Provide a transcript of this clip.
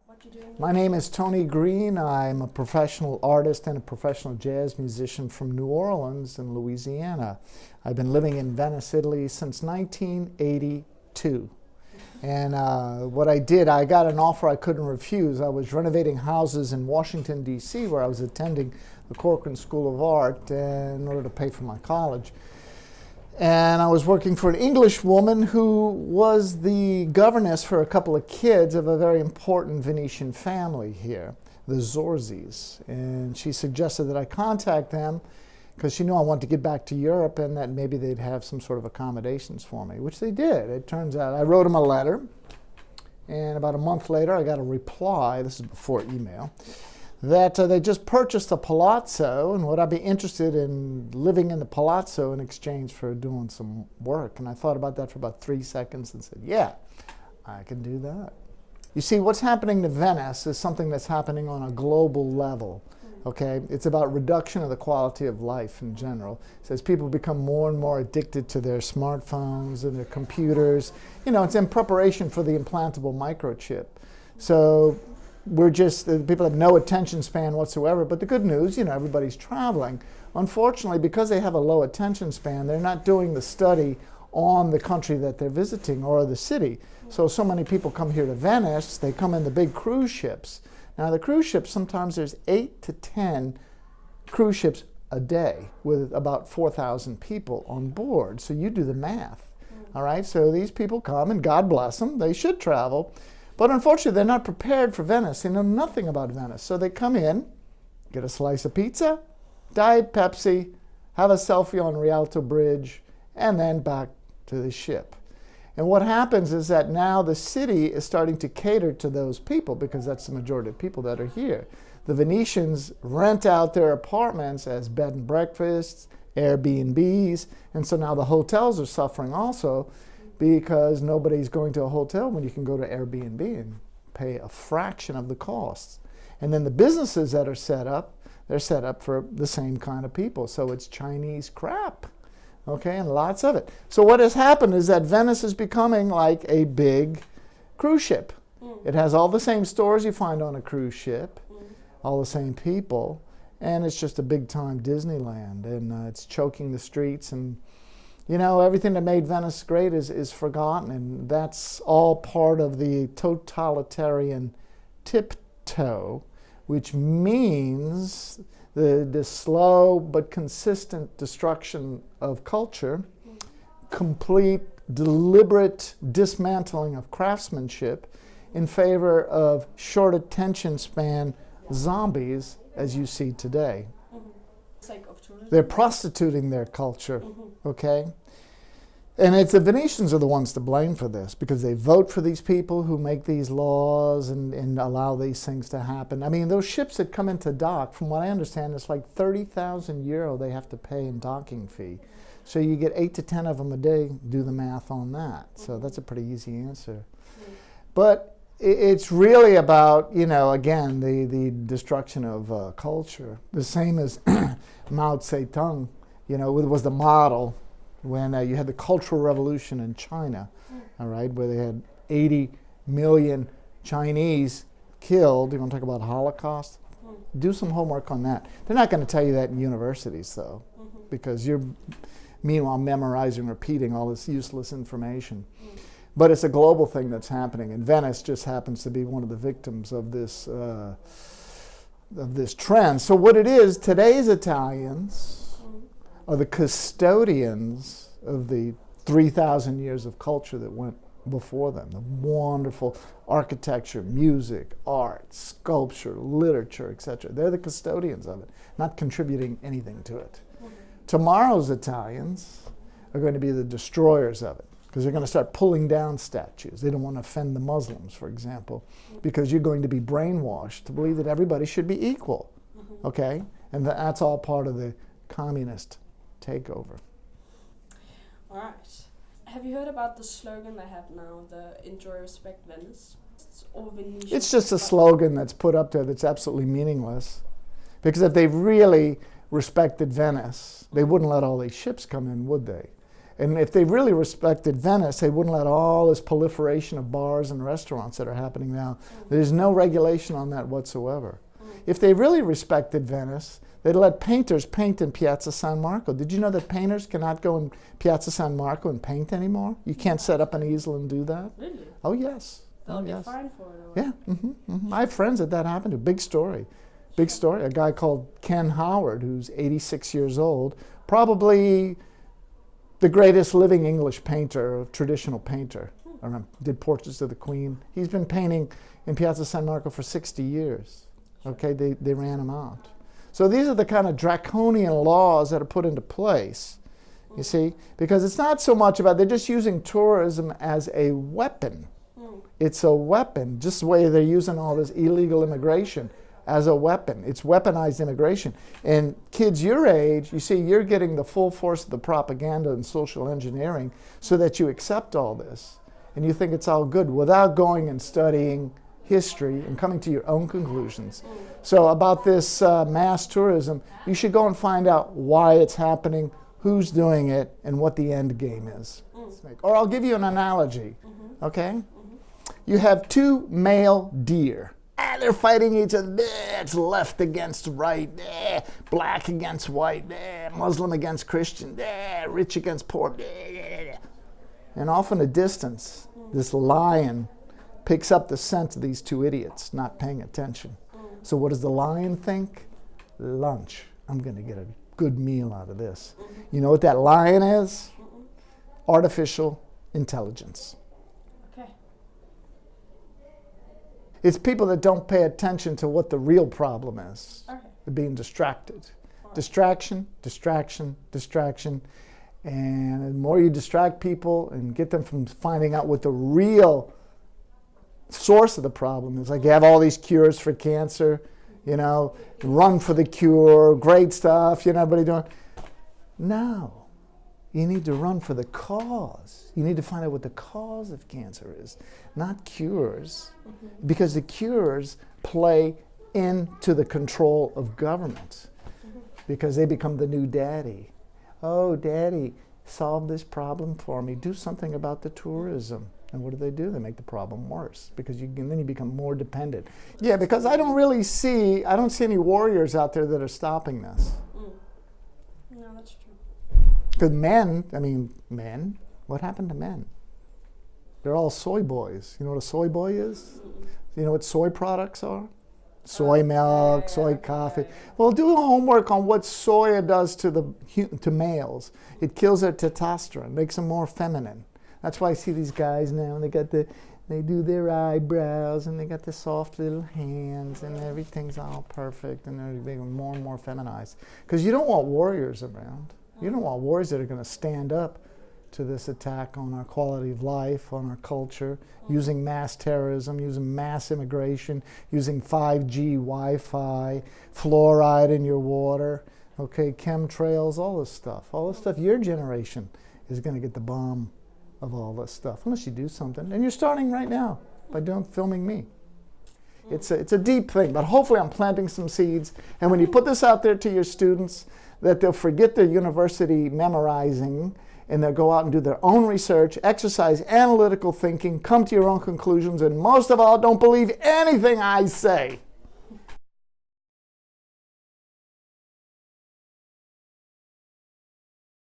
What you doing? My name is Tony Green. I'm a professional artist and a professional jazz musician from New Orleans in Louisiana. I've been living in Venice, Italy since 1982. And what I did, I got an offer I couldn't refuse. I was renovating houses in Washington, D.C., where I was attending the Corcoran School of Art in order to pay for my college. And I was working for an English woman who was the governess for a couple of kids of a very important Venetian family here, the Zorzis. And she suggested that I contact them because she knew I wanted to get back to Europe and that maybe they'd have some sort of accommodations for me, which they did. It turns out I wrote them a letter, and about a month later I got a reply, this is before email, that they just purchased a palazzo and would I be interested in living in the palazzo in exchange for doing some work. And I thought about that for about 3 seconds and said, yeah, I can do that. You see, what's happening to Venice is something that's happening on a global level. Okay, it's about reduction of the quality of life in general. So as people become more and more addicted to their smartphones and their computers, it's in preparation for the implantable microchip. So people have no attention span whatsoever, but the good news, everybody's traveling. Unfortunately, because they have a low attention span, they're not doing the study on the country that they're visiting or the city. So many people come here to Venice, they come in the big cruise ships. Now the cruise ships, sometimes there's 8 to 10 cruise ships a day with about 4,000 people on board. So you do the math, all right? So these people come, and God bless them, they should travel. But unfortunately, they're not prepared for Venice. They know nothing about Venice. So they come in, get a slice of pizza, Diet Pepsi, have a selfie on Rialto Bridge, and then back to the ship. And what happens is that now the city is starting to cater to those people because that's the majority of people that are here. The Venetians rent out their apartments as bed and breakfasts, Airbnbs, and so now the hotels are suffering also because nobody's going to a hotel when you can go to Airbnb and pay a fraction of the costs. And then the businesses that are set up, they're set up for the same kind of people. So it's Chinese crap. Okay, and lots of it. So what has happened is that Venice is becoming like a big cruise ship. It has all the same stores you find on a cruise ship, all the same people, and it's just a big-time Disneyland, and it's choking the streets, and everything that made Venice great is forgotten, and that's all part of the totalitarian tiptoe, which means the slow but consistent destruction of culture, complete, deliberate dismantling of craftsmanship in favor of short attention span zombies as you see today. They're prostituting their culture, okay? And it's the Venetians are the ones to blame for this because they vote for these people who make these laws and allow these things to happen. I mean, those ships that come into dock, from what I understand, it's like 30,000 euro they have to pay in docking fee. So you get 8 to 10 of them a day, do the math on that. So that's a pretty easy answer. But it's really about, again, the destruction of culture. The same as Mao Zedong, was the model when you had the Cultural Revolution in China, all right, where they had 80 million Chinese killed. You want to talk about Holocaust? Do some homework on that. They're not going to tell you that in universities, though, because you're, meanwhile, memorizing, repeating all this useless information. But it's a global thing that's happening, and Venice just happens to be one of the victims of this trend. So what it is, today's Italians are the custodians of the 3,000 years of culture that went before them. The wonderful architecture, music, art, sculpture, literature, etc. They're the custodians of it, not contributing anything to it. Tomorrow's Italians are going to be the destroyers of it because they're going to start pulling down statues. They don't want to offend the Muslims, for example, because you're going to be brainwashed to believe that everybody should be equal, okay? And that's all part of the communist takeover. All right. Have you heard about the slogan they have now, the Enjoy, Respect, Venice? It's just a slogan that's put up there that's absolutely meaningless. Because if they really respected Venice, they wouldn't let all these ships come in, would they? And if they really respected Venice, they wouldn't let all this proliferation of bars and restaurants that are happening now. There's no regulation on that whatsoever. If they really respected Venice, they'd let painters paint in Piazza San Marco. Did you know that painters cannot go in Piazza San Marco and paint anymore? You can't set up an easel and do that? Really? Oh, yes. They'll get yes. fined for it. Or Yeah. I have friends that happened to. Big story. Big story. A guy called Ken Howard, who's 86 years old, probably the greatest living English painter, traditional painter. Did portraits of the Queen. He's been painting in Piazza San Marco for 60 years. Okay, they ran him out. So these are the kind of draconian laws that are put into place, you see, because it's not so much about, they're just using tourism as a weapon. It's a weapon, just the way they're using all this illegal immigration as a weapon. It's weaponized immigration. And kids your age, you see, you're getting the full force of the propaganda and social engineering so that you accept all this. And you think it's all good without going and studying history and coming to your own conclusions. So about this mass tourism, you should go and find out why it's happening, who's doing it, and what the end game is. Or I'll give you an analogy, okay? You have two male deer. They're fighting each other. It's left against right, black against white, Muslim against Christian, rich against poor. And off in the distance, this lion picks up the scent of these two idiots not paying attention. So what does the lion think? Lunch. I'm going to get a good meal out of this. You know what that lion is? Artificial intelligence. Okay. It's people that don't pay attention to what the real problem is. Okay. They're being distracted. Right. Distraction, distraction, distraction. And the more you distract people and get them from finding out what the real source of the problem is, like you have all these cures for cancer, you know, run for the cure, great stuff, you know, everybody doing. No. You need to run for the cause. You need to find out what the cause of cancer is, not cures. Because the cures play into the control of government. Because they become the new daddy. Oh, daddy, solve this problem for me. Do something about the tourism. And what do? They make the problem worse because then you become more dependent. Yeah, because I don't see any warriors out there that are stopping this. No, that's true. Because men, what happened to men? They're all soy boys. You know what a soy boy is? You know what soy products are? Soy milk, soy coffee. Well, do homework on what soya does to males. It kills their testosterone, makes them more feminine. That's why I see these guys now, they do their eyebrows, and they got the soft little hands, and everything's all perfect, and they're becoming more and more feminized. Because you don't want warriors around. You don't want warriors that are going to stand up to this attack on our quality of life, on our culture, using mass terrorism, using mass immigration, using 5G Wi-Fi, fluoride in your water, okay, chemtrails, all this stuff. All this stuff, your generation is going to get the bomb of all this stuff, unless you do something. And you're starting right now by filming me. It's a deep thing, but hopefully I'm planting some seeds. And when you put this out there to your students, that they'll forget their university memorizing, and they'll go out and do their own research, exercise analytical thinking, come to your own conclusions, and most of all, don't believe anything I say.